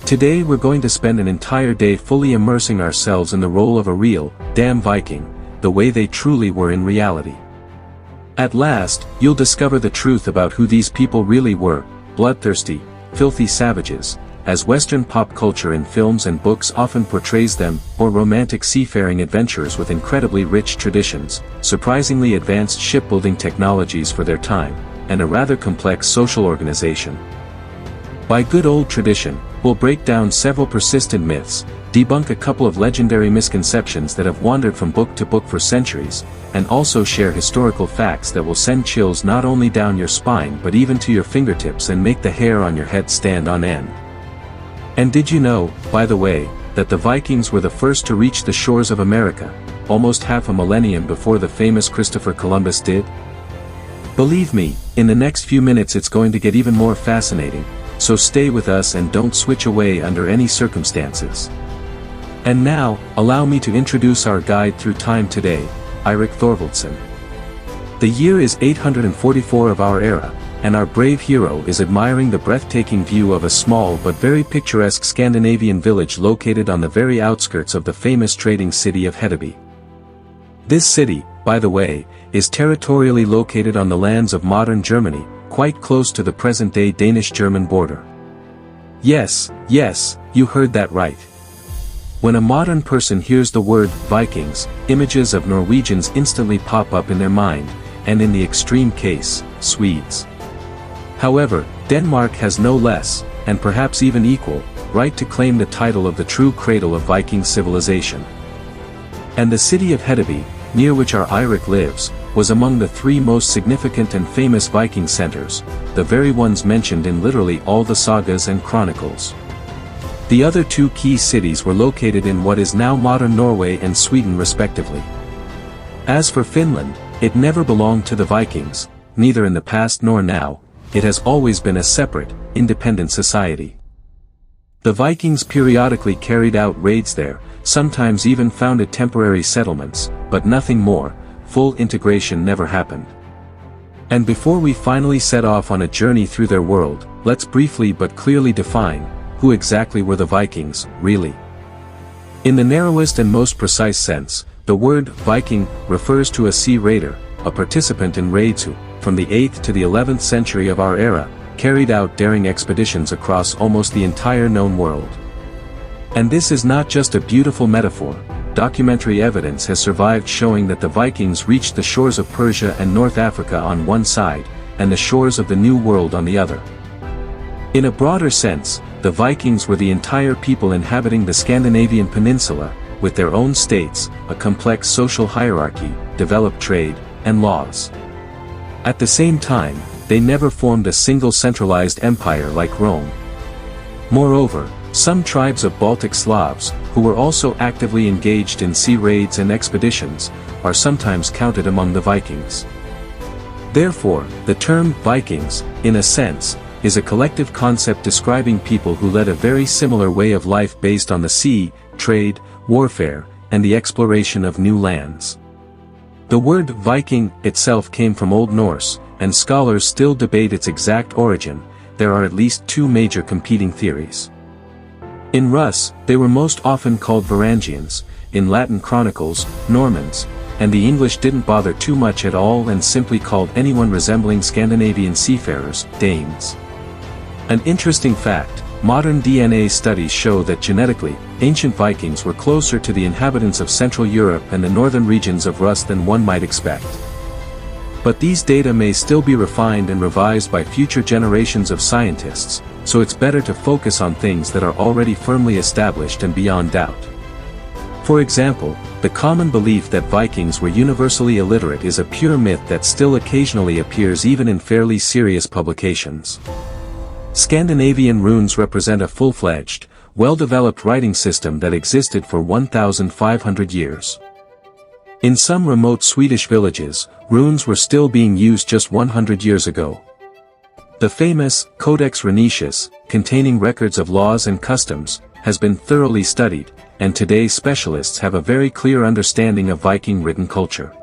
Today we're going to spend an entire day fully immersing ourselves in the role of a real, damn Viking, the way they truly were in reality. At last, you'll discover the truth about who these people really were, bloodthirsty, filthy savages, as Western pop culture in films and books often portrays them, or romantic seafaring adventurers with incredibly rich traditions, surprisingly advanced shipbuilding technologies for their time, and a rather complex social organization. By good old tradition, we'll break down several persistent myths, debunk a couple of legendary misconceptions that have wandered from book to book for centuries, and also share historical facts that will send chills not only down your spine but even to your fingertips and make the hair on your head stand on end. And did you know, by the way, that the Vikings were the first to reach the shores of America, almost half a millennium before the famous Christopher Columbus did? Believe me, in the next few minutes it's going to get even more fascinating, so stay with us and don't switch away under any circumstances. And now, allow me to introduce our guide through time today, Eirik Thorvaldsson. The year is 844 of our era, and our brave hero is admiring the breathtaking view of a small but very picturesque Scandinavian village located on the very outskirts of the famous trading city of Hedeby. This city, by the way, is territorially located on the lands of modern Germany, quite close to the present-day Danish-German border. Yes, you heard that right. When a modern person hears the word Vikings, images of Norwegians instantly pop up in their mind, and in the extreme case, Swedes. However, Denmark has no less, and perhaps even equal, right to claim the title of the true cradle of Viking civilization. And the city of Hedeby, near which our Eirik lives, was among the three most significant and famous Viking centers, the very ones mentioned in literally all the sagas and chronicles. The other two key cities were located in what is now modern Norway and Sweden respectively. As for Finland, it never belonged to the Vikings, neither in the past nor now. It has always been a separate, independent society. The Vikings periodically carried out raids there, sometimes even founded temporary settlements, but nothing more. Full integration never happened. And before we finally set off on a journey through their world, let's briefly but clearly define, who exactly were the Vikings, really? In the narrowest and most precise sense, the word Viking refers to a sea raider, a participant in raids who, from the 8th to the 11th century of our era, carried out daring expeditions across almost the entire known world. And this is not just a beautiful metaphor. Documentary evidence has survived showing that the Vikings reached the shores of Persia and North Africa on one side, and the shores of the New World on the other. In a broader sense, the Vikings were the entire people inhabiting the Scandinavian peninsula, with their own states, a complex social hierarchy, developed trade, and laws. At the same time, they never formed a single centralized empire like Rome. Moreover, some tribes of Baltic Slavs, who were also actively engaged in sea raids and expeditions, are sometimes counted among the Vikings. Therefore, the term Vikings, in a sense, is a collective concept describing people who led a very similar way of life based on the sea, trade, warfare, and the exploration of new lands. The word Viking itself came from Old Norse, and scholars still debate its exact origin. There are at least two major competing theories. In Rus, they were most often called Varangians, in Latin chronicles, Normans, and the English didn't bother too much at all and simply called anyone resembling Scandinavian seafarers, Danes. An interesting fact, modern DNA studies show that genetically, ancient Vikings were closer to the inhabitants of Central Europe and the northern regions of Rus than one might expect. But these data may still be refined and revised by future generations of scientists, so it's better to focus on things that are already firmly established and beyond doubt. For example, the common belief that Vikings were universally illiterate is a pure myth that still occasionally appears even in fairly serious publications. Scandinavian runes represent a full-fledged, well-developed writing system that existed for 1,500 years. In some remote Swedish villages, runes were still being used just 100 years ago. The famous Codex Rhenetius, containing records of laws and customs, has been thoroughly studied, and today specialists have a very clear understanding of Viking written culture.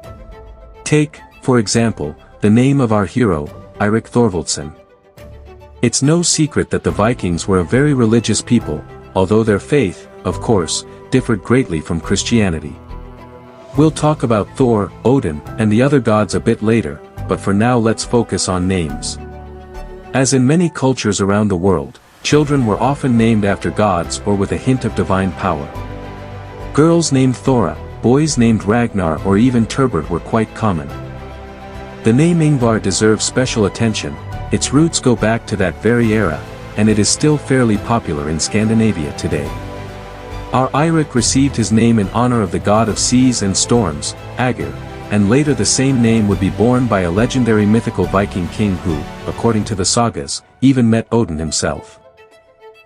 Take, for example, the name of our hero, Eirik Thorvaldsson. It's no secret that the Vikings were a very religious people, although their faith, of course, differed greatly from Christianity. We'll talk about Thor, Odin, and the other gods a bit later, but for now let's focus on names. As in many cultures around the world, children were often named after gods or with a hint of divine power. Girls named Thora, boys named Ragnar or even Turbert were quite common. The name Ingvar deserves special attention. Its roots go back to that very era, and it is still fairly popular in Scandinavia today. Our Eirik received his name in honor of the god of seas and storms, Agr, and later the same name would be borne by a legendary mythical Viking king who, according to the sagas, even met Odin himself.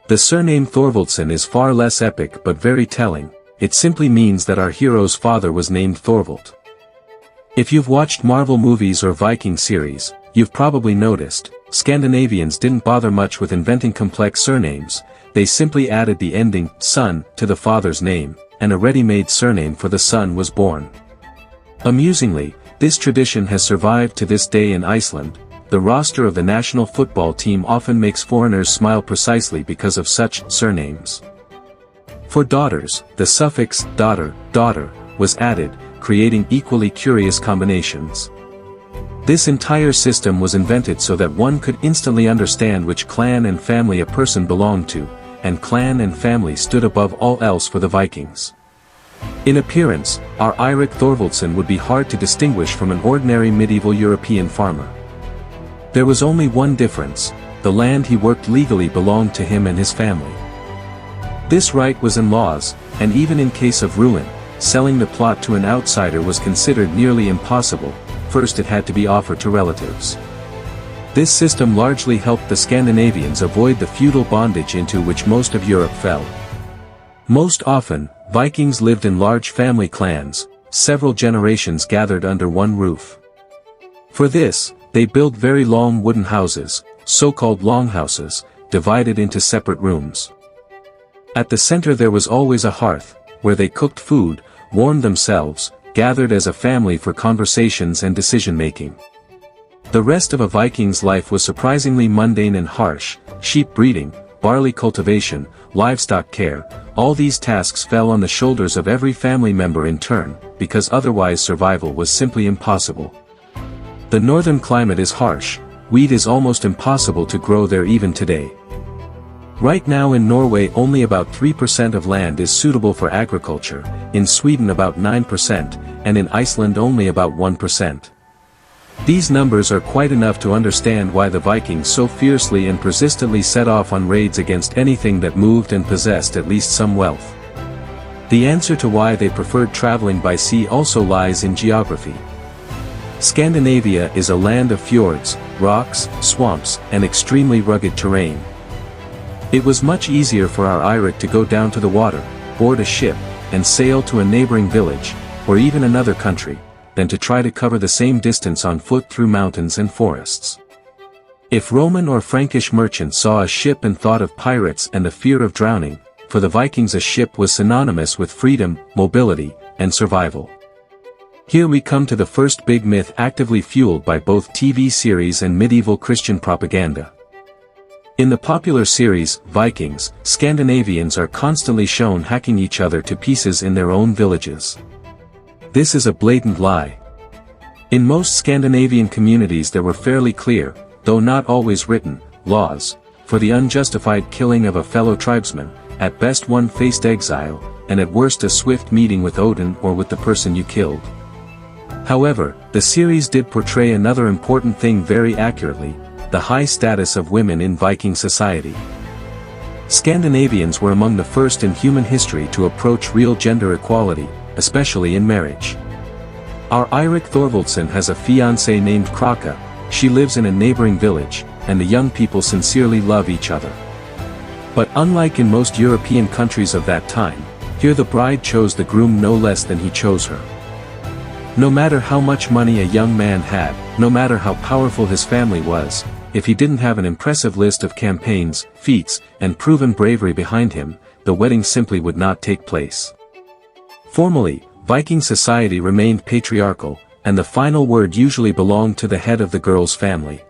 The surname Thorvaldsson is far less epic but very telling. It simply means that our hero's father was named Thorvald. If you've watched Marvel movies or Viking series, you've probably noticed, Scandinavians didn't bother much with inventing complex surnames. They simply added the ending, son, to the father's name, and a ready-made surname for the son was born. Amusingly, this tradition has survived to this day in Iceland. The roster of the national football team often makes foreigners smile precisely because of such surnames. For daughters, the suffix, daughter, was added, creating equally curious combinations. This entire system was invented so that one could instantly understand which clan and family a person belonged to, and clan and family stood above all else for the Vikings. In appearance, our Eirik Thorvaldsson would be hard to distinguish from an ordinary medieval European farmer. There was only one difference: the land he worked legally belonged to him and his family. This right was in laws, and even in case of ruin, selling the plot to an outsider was considered nearly impossible. First it had to be offered to relatives. This system largely helped the Scandinavians avoid the feudal bondage into which most of Europe fell. Most often, Vikings lived in large family clans, several generations gathered under one roof. For this, they built very long wooden houses, so-called longhouses, divided into separate rooms. At the center there was always a hearth, where they cooked food, warmed themselves, gathered as a family for conversations and decision-making. The rest of a Viking's life was surprisingly mundane and harsh: sheep breeding, barley cultivation, livestock care. All these tasks fell on the shoulders of every family member in turn, because otherwise survival was simply impossible. The northern climate is harsh. Wheat is almost impossible to grow there even today. Right now in Norway only about 3% of land is suitable for agriculture, in Sweden about 9%, and in Iceland only about 1%. These numbers are quite enough to understand why the Vikings so fiercely and persistently set off on raids against anything that moved and possessed at least some wealth. The answer to why they preferred traveling by sea also lies in geography. Scandinavia is a land of fjords, rocks, swamps, and extremely rugged terrain. It was much easier for our Eirik to go down to the water, board a ship, and sail to a neighboring village, or even another country, than to try to cover the same distance on foot through mountains and forests. If Roman or Frankish merchants saw a ship and thought of pirates and the fear of drowning, for the Vikings a ship was synonymous with freedom, mobility, and survival. Here we come to the first big myth actively fueled by both TV series and medieval Christian propaganda. In the popular series, Vikings, Scandinavians are constantly shown hacking each other to pieces in their own villages. This is a blatant lie. In most Scandinavian communities there were fairly clear, though not always written, laws, for the unjustified killing of a fellow tribesman. At best one faced exile, and at worst a swift meeting with Odin or with the person you killed. However, the series did portray another important thing very accurately: the high status of women in Viking society. Scandinavians were among the first in human history to approach real gender equality, especially in marriage. Our Eirik Thorvaldsson has a fiancée named Kraka. She lives in a neighboring village, and the young people sincerely love each other. But unlike in most European countries of that time, here the bride chose the groom no less than he chose her. No matter how much money a young man had, no matter how powerful his family was, if he didn't have an impressive list of campaigns, feats, and proven bravery behind him, the wedding simply would not take place. Formally, Viking society remained patriarchal, and the final word usually belonged to the head of the girl's family.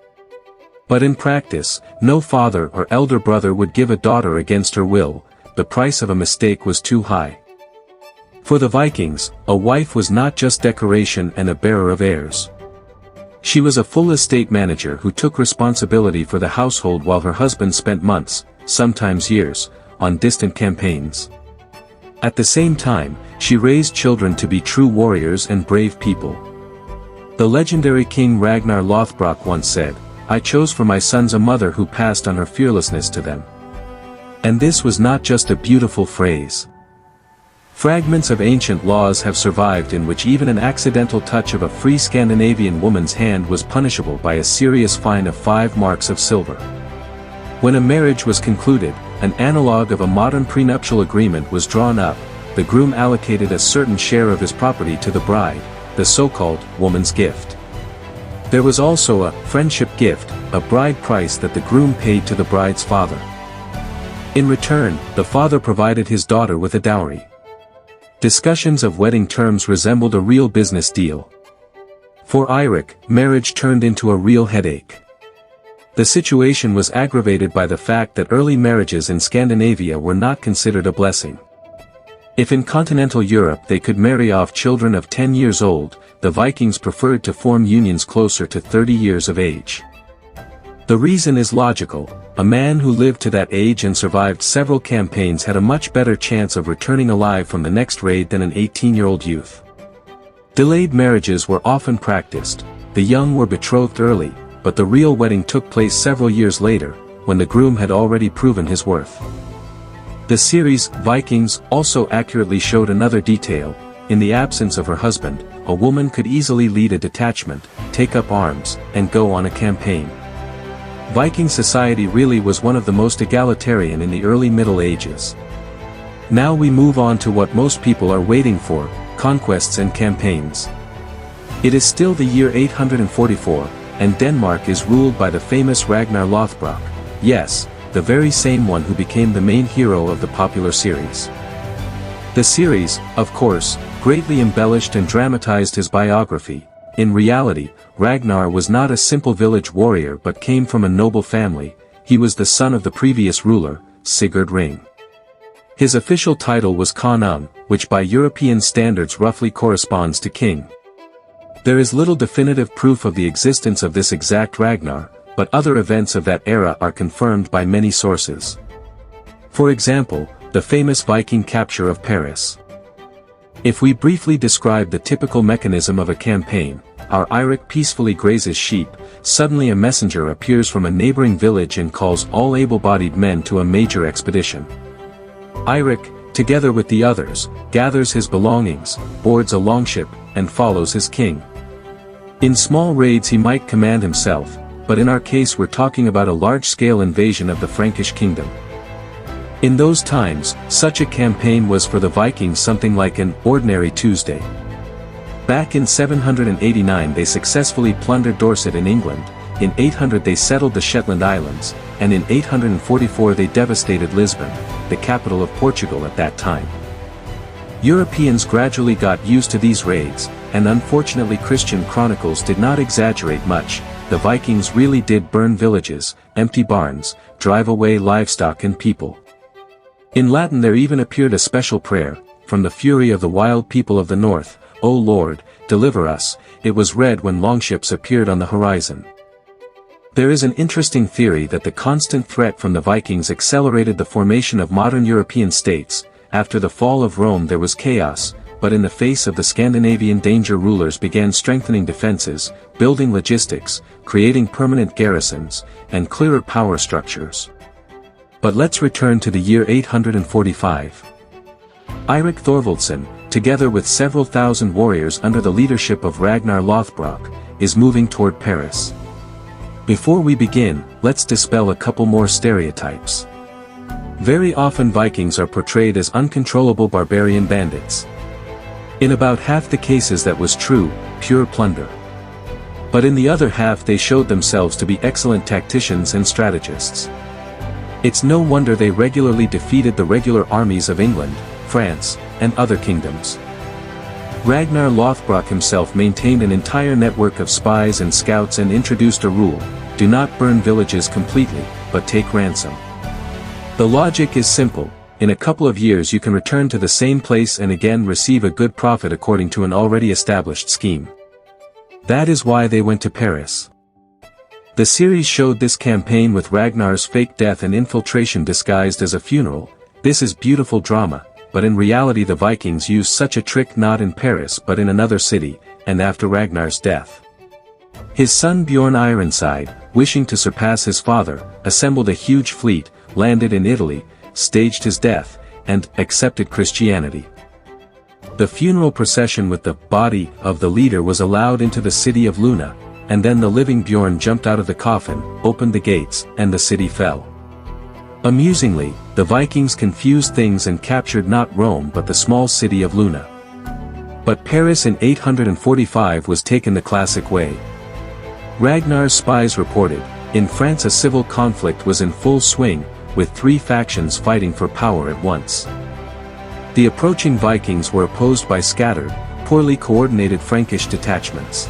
But in practice, no father or elder brother would give a daughter against her will. The price of a mistake was too high. For the Vikings, a wife was not just decoration and a bearer of heirs. She was a full estate manager who took responsibility for the household while her husband spent months, sometimes years, on distant campaigns. At the same time, she raised children to be true warriors and brave people. The legendary king Ragnar Lothbrok once said, "I chose for my sons a mother who passed on her fearlessness to them." And this was not just a beautiful phrase. Fragments of ancient laws have survived in which even an accidental touch of a free Scandinavian woman's hand was punishable by a serious fine of 5 marks of silver. When a marriage was concluded, an analogue of a modern prenuptial agreement was drawn up. The groom allocated a certain share of his property to the bride, the so-called woman's gift. There was also a friendship gift, a bride price that the groom paid to the bride's father. In return, the father provided his daughter with a dowry. Discussions of wedding terms resembled a real business deal. For Eirik, marriage turned into a real headache. The situation was aggravated by the fact that early marriages in Scandinavia were not considered a blessing. If in continental Europe they could marry off children of 10 years old, the Vikings preferred to form unions closer to 30 years of age. The reason is logical: a man who lived to that age and survived several campaigns had a much better chance of returning alive from the next raid than an 18-year-old youth. Delayed marriages were often practiced. The young were betrothed early, but the real wedding took place several years later, when the groom had already proven his worth. The series, Vikings, also accurately showed another detail: in the absence of her husband, a woman could easily lead a detachment, take up arms, and go on a campaign. Viking society really was one of the most egalitarian in the early Middle Ages. Now we move on to what most people are waiting for: conquests and campaigns. It is still the year 844, and Denmark is ruled by the famous Ragnar Lothbrok, yes, the very same one who became the main hero of the popular series. The series, of course, greatly embellished and dramatized his biography. In reality, Ragnar was not a simple village warrior but came from a noble family. He was the son of the previous ruler, Sigurd Ring. His official title was Konung, which by European standards roughly corresponds to king. There is little definitive proof of the existence of this exact Ragnar, but other events of that era are confirmed by many sources. For example, the famous Viking capture of Paris. If we briefly describe the typical mechanism of a campaign, our Eirik peacefully grazes sheep. Suddenly a messenger appears from a neighboring village and calls all able-bodied men to a major expedition. Eirik, together with the others, gathers his belongings, boards a longship, and follows his king. In small raids he might command himself, but in our case we're talking about a large-scale invasion of the Frankish kingdom. In those times, such a campaign was for the Vikings something like an ordinary Tuesday. Back in 789 they successfully plundered Dorset in England, in 800 they settled the Shetland Islands, and in 844 they devastated Lisbon, the capital of Portugal at that time. Europeans gradually got used to these raids, and unfortunately Christian chronicles did not exaggerate much. The Vikings really did burn villages, empty barns, drive away livestock and people. In Latin there even appeared a special prayer, "From the fury of the wild people of the north, O Lord, deliver us." It was read when longships appeared on the horizon. There is an interesting theory that the constant threat from the Vikings accelerated the formation of modern European states. After the fall of Rome there was chaos, but in the face of the Scandinavian danger rulers began strengthening defenses, building logistics, creating permanent garrisons, and clearer power structures. But let's return to the year 845. Eirik Thorvaldsson, together with several thousand warriors under the leadership of Ragnar Lothbrok, is moving toward Paris. Before we begin, let's dispel a couple more stereotypes. Very often Vikings are portrayed as uncontrollable barbarian bandits. In about half the cases that was true, pure plunder. But in the other half they showed themselves to be excellent tacticians and strategists. It's no wonder they regularly defeated the regular armies of England, France, and other kingdoms. Ragnar Lothbrok himself maintained an entire network of spies and scouts and introduced a rule: do not burn villages completely, but take ransom. The logic is simple. In a couple of years you can return to the same place and again receive a good profit according to an already established scheme. That is why they went to Paris. The series showed this campaign with Ragnar's fake death and infiltration disguised as a funeral. This is beautiful drama, but in reality the Vikings used such a trick not in Paris but in another city, and after Ragnar's death. His son Bjorn Ironside, wishing to surpass his father, assembled a huge fleet, landed in Italy, staged his death, and accepted Christianity. The funeral procession with the body of the leader was allowed into the city of Luna, and then the living Bjorn jumped out of the coffin, opened the gates, and the city fell. Amusingly, the Vikings confused things and captured not Rome but the small city of Luna. But Paris in 845 was taken the classic way. Ragnar's spies reported, in France a civil conflict was in full swing, with three factions fighting for power at once. The approaching Vikings were opposed by scattered, poorly coordinated Frankish detachments.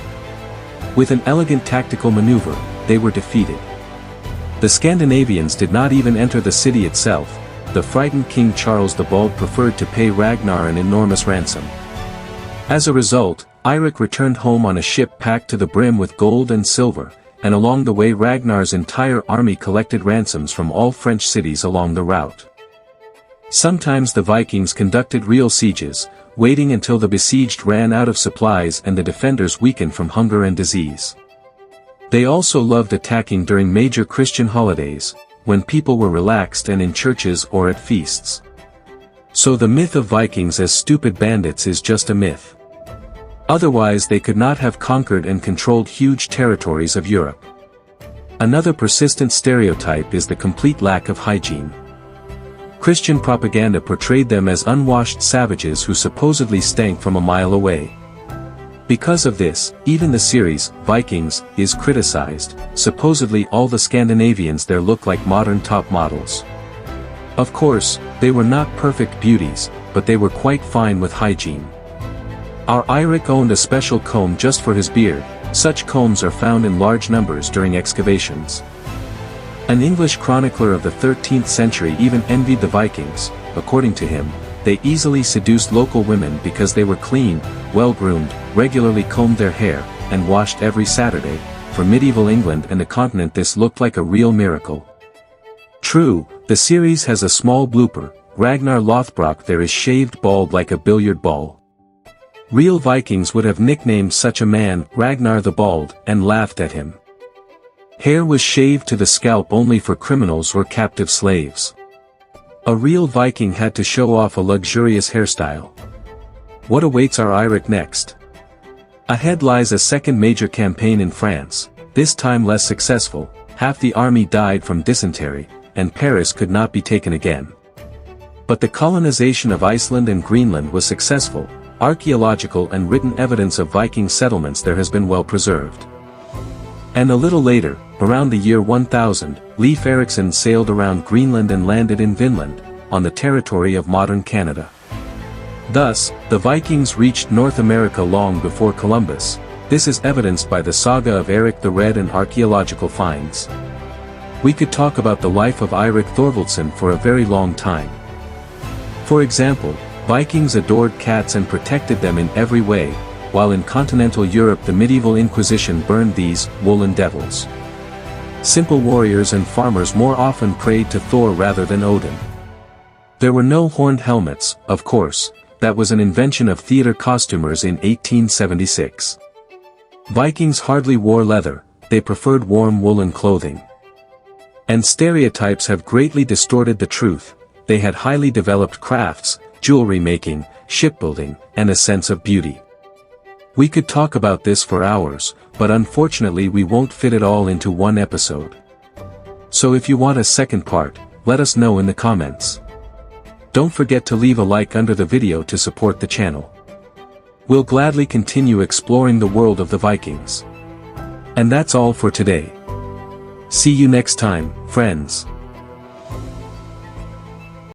With an elegant tactical maneuver, they were defeated. The Scandinavians did not even enter the city itself. The frightened King Charles the Bald preferred to pay Ragnar an enormous ransom. As a result, Eirik returned home on a ship packed to the brim with gold and silver, and along the way Ragnar's entire army collected ransoms from all French cities along the route. Sometimes the Vikings conducted real sieges, waiting until the besieged ran out of supplies and the defenders weakened from hunger and disease. They also loved attacking during major Christian holidays, when people were relaxed and in churches or at feasts. So the myth of Vikings as stupid bandits is just a myth. Otherwise they could not have conquered and controlled huge territories of Europe. Another persistent stereotype is the complete lack of hygiene. Christian propaganda portrayed them as unwashed savages who supposedly stank from a mile away. Because of this, even the series, Vikings, is criticized. Supposedly all the Scandinavians there look like modern top models. Of course, they were not perfect beauties, but they were quite fine with hygiene. Our Eirik owned a special comb just for his beard. Such combs are found in large numbers during excavations. An English chronicler of the 13th century even envied the Vikings. According to him, they easily seduced local women because they were clean, well-groomed, regularly combed their hair, and washed every Saturday. For medieval England and the continent this looked like a real miracle. True, the series has a small blooper. Ragnar Lothbrok there is shaved bald like a billiard ball. Real Vikings would have nicknamed such a man Ragnar the Bald and laughed at him. Hair was shaved to the scalp only for criminals or captive slaves. A real Viking had to show off a luxurious hairstyle. What awaits our Eirik next? Ahead lies a second major campaign in France, this time less successful. Half the army died from dysentery, and Paris could not be taken again. But the colonization of Iceland and Greenland was successful. Archaeological and written evidence of Viking settlements there has been well preserved. And a little later, around the year 1000, Leif Erikson sailed around Greenland and landed in Vinland, on the territory of modern Canada. Thus, the Vikings reached North America long before Columbus. This is evidenced by the saga of Eric the Red and archaeological finds. We could talk about the life of Eirik Thorvaldsson for a very long time. For example, Vikings adored cats and protected them in every way, while in continental Europe the medieval Inquisition burned these woolen devils. Simple warriors and farmers more often prayed to Thor rather than Odin. There were no horned helmets, of course. That was an invention of theater costumers in 1876. Vikings hardly wore leather, they preferred warm woolen clothing. And stereotypes have greatly distorted the truth. They had highly developed crafts, jewelry making, shipbuilding, and a sense of beauty. We could talk about this for hours, but unfortunately we won't fit it all into one episode. So if you want a second part, let us know in the comments. Don't forget to leave a like under the video to support the channel. We'll gladly continue exploring the world of the Vikings. And that's all for today. See you next time, friends.